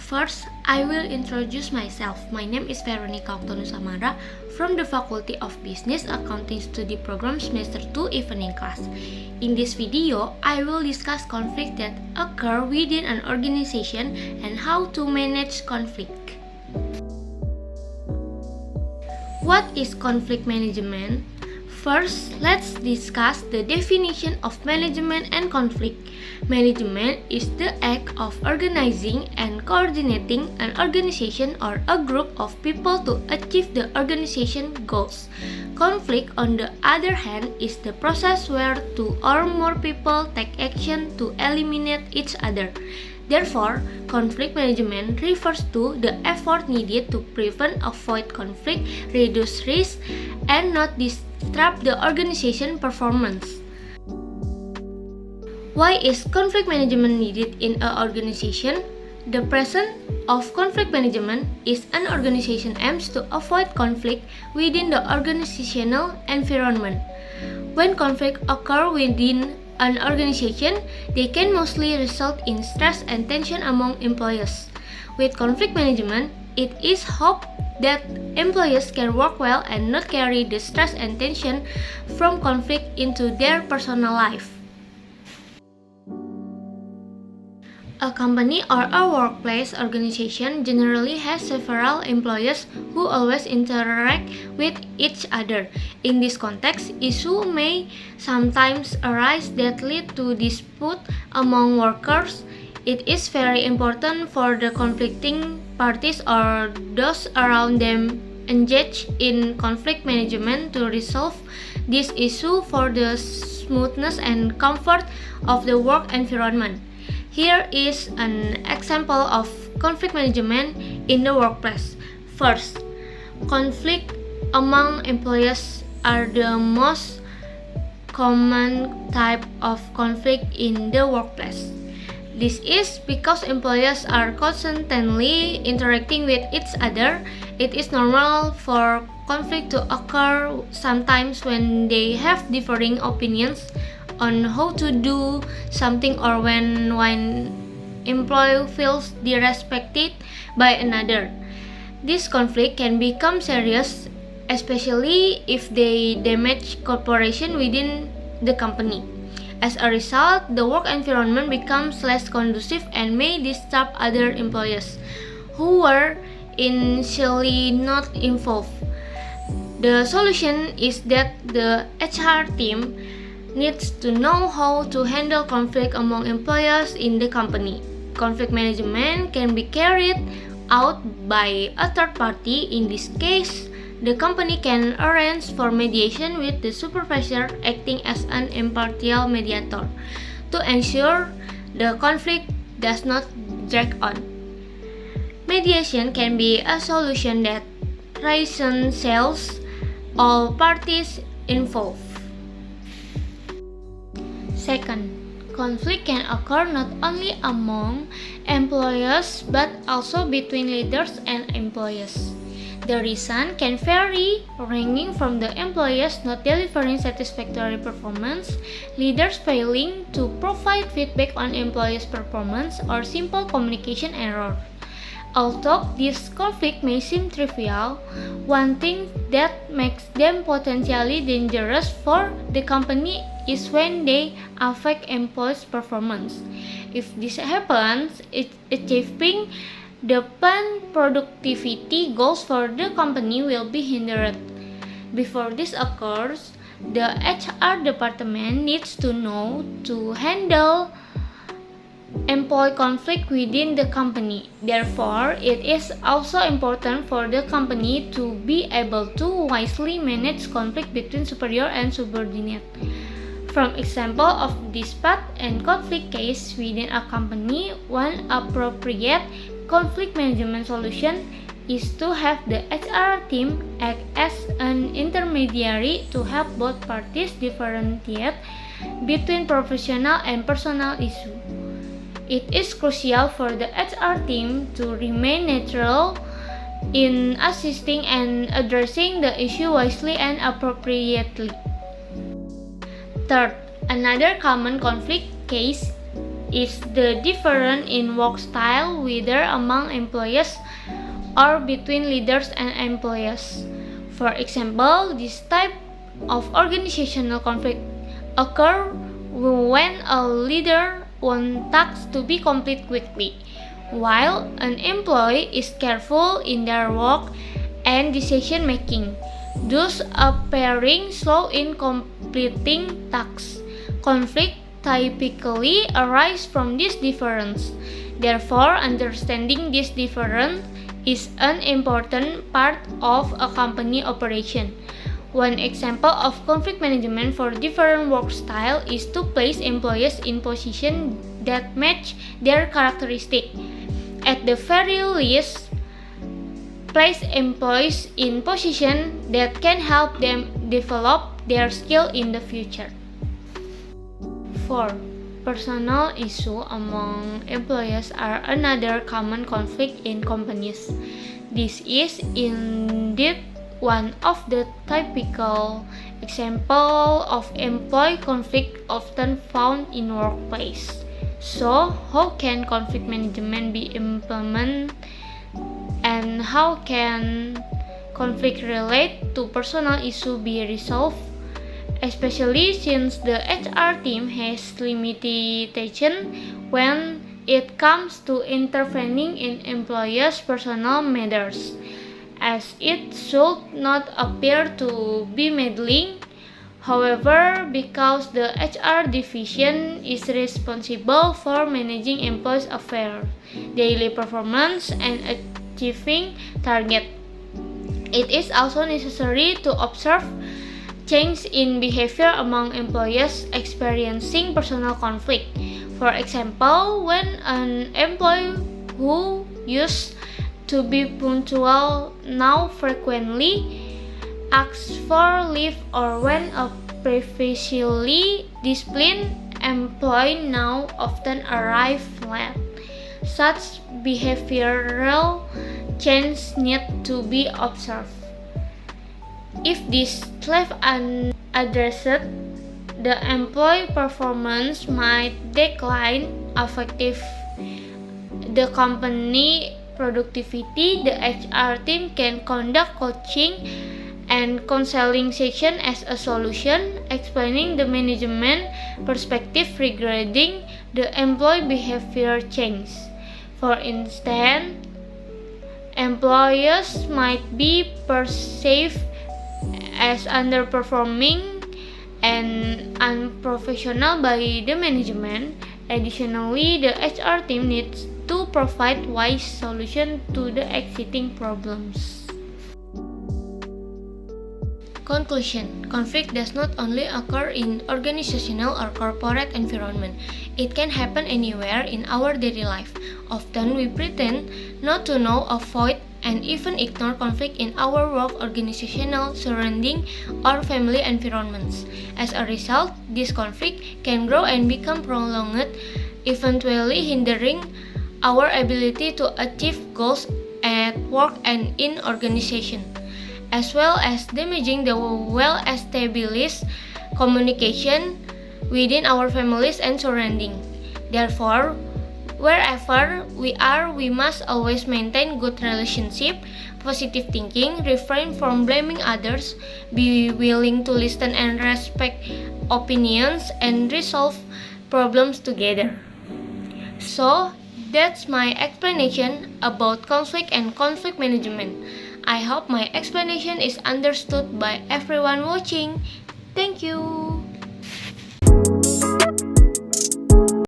First, I will introduce myself. My name is Veronica Oktonusamara from the Faculty of Business Accounting Study Program Semester 2 Evening Class. In this video, I will discuss conflict that occur within an organization and how to manage conflict. What is conflict management? First, let's discuss the definition of management and conflict. Management is the act of organizing and coordinating an organization or a group of people to achieve the organization goals. Conflict, on the other hand, is the process where two or more people take action to eliminate each other. Therefore, conflict management refers to the effort needed to prevent, avoid conflict, reduce risk, and not disrupt the organization performance. Why is conflict management needed in an organization? The presence of conflict management is an organization aims to avoid conflict within the organizational environment. When conflict occur within an organization, they can mostly result in stress and tension among employees. With conflict management, it is hoped that employees can work well and not carry the stress and tension from conflict into their personal life. A company or a workplace organization generally has several employees who always interact with each other. In this context, issues may sometimes arise that lead to dispute among workers. It is very important for the conflicting parties or those around them engaged in conflict management to resolve this issue for the smoothness and comfort of the work environment. Here is an example of conflict management in the workplace. First, conflict among employees are the most common type of conflict in the workplace. This is because employees are constantly interacting with each other. It is normal for conflict to occur sometimes when they have differing opinions on how to do something or when one employee feels disrespected by another. This conflict can become serious, especially if they damage cooperation within the company. As a result, the work environment becomes less conducive and may disturb other employees who were initially not involved. The solution is that the HR team needs to know how to handle conflict among employees in the company. Conflict management can be carried out by a third party. In this case, the company can arrange for mediation with the supervisor acting as an impartial mediator to ensure the conflict does not drag on. Mediation can be a solution that reconciles all parties involved. Second, conflict can occur not only among employees but also between leaders and employees. The reason can vary, ranging from the employees not delivering satisfactory performance, leaders failing to provide feedback on employees' performance, or simple communication error. Although this conflict may seem trivial, one thing that makes them potentially dangerous for the company is when they affect employees' performance. If this happens, achieving the planned productivity goals for the company will be hindered. Before this occurs, the HR department needs to know to handle employee conflict within the company. Therefore, it is also important for the company to be able to wisely manage conflict between superior and subordinate. From example of dispute and conflict case within a company, one appropriate conflict management solution is to have the HR team act as an intermediary to help both parties differentiate between professional and personal issues. It is crucial for the HR team to remain neutral in assisting and addressing the issue wisely and appropriately. Third, another common conflict case is the difference in work style, whether among employees or between leaders and employees. For example, this type of organizational conflict occurs when a leader wants tasks to be complete quickly, while an employee is careful in their work and decision making, thus appearing slow in completing tasks. Conflict typically arise from this difference. Therefore, understanding this difference is an important part of a company operation. One example of conflict management for different work style is to place employees in positions that match their characteristics. At the very least, place employees in positions that can help them develop their skill in the future. 4. Personal issues among employees are another common conflict in companies. This is indeed one of the typical examples of employee conflict often found in workplace. So, how can conflict management be implemented, and how can conflict related to personal issues be resolved? Especially since the HR team has limitation when it comes to intervening in employees' personal matters, as it should not appear to be meddling. However, because the HR division is responsible for managing employees' affairs, daily performance, and achieving targets, it is also necessary to observe change in behavior among employees experiencing personal conflict. For example, when an employee who used to be punctual now frequently asks for leave, or when a previously disciplined employee now often arrives late. Such behavioral change need to be observed. If this left unaddressed, the employee performance might decline, affecting the company productivity. The HR team can conduct coaching and counseling sessions as a solution, explaining the management perspective regarding the employee behavior change. For instance, employees might be perceived as underperforming and unprofessional by the management. Additionally, the HR team needs to provide wise solutions to the existing problems. Conclusion: conflict does not only occur in organizational or corporate environment. It can happen anywhere in our daily life. Often we pretend not to know, avoid, and even ignore conflict in our work, organizational surrounding, or family environments. As a result, this conflict can grow and become prolonged, eventually hindering our ability to achieve goals at work and in organization, as well as damaging the well-established communication within our families and surroundings. Therefore, wherever we are, we must always maintain good relationship, positive thinking, refrain from blaming others, be willing to listen and respect opinions, and resolve problems together. So, that's my explanation about conflict and conflict management. I hope my explanation is understood by everyone watching. Thank you.